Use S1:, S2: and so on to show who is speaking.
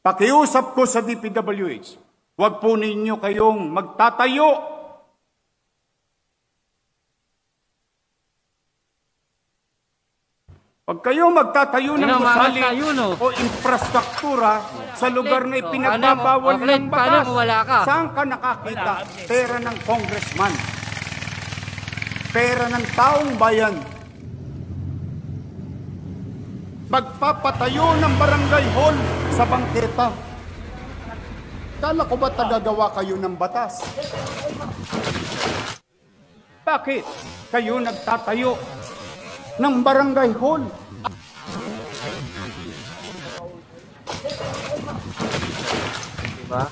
S1: Pakiusap ko sa DPWH, huwag po ninyo kayong magtatayo. Pag kayo magtatayo ng gusali o infrastruktura sa lugar na ipinagbabawal ng batas, saan ka nakakita? Pera ng congressman. Pera ng taong bayan. Magpapatayo ng barangay hall sa bangketa. Kala ko ba tagagawa kayo ng batas? Bakit kayo nagtatayo ng barangay hall?
S2: Diba?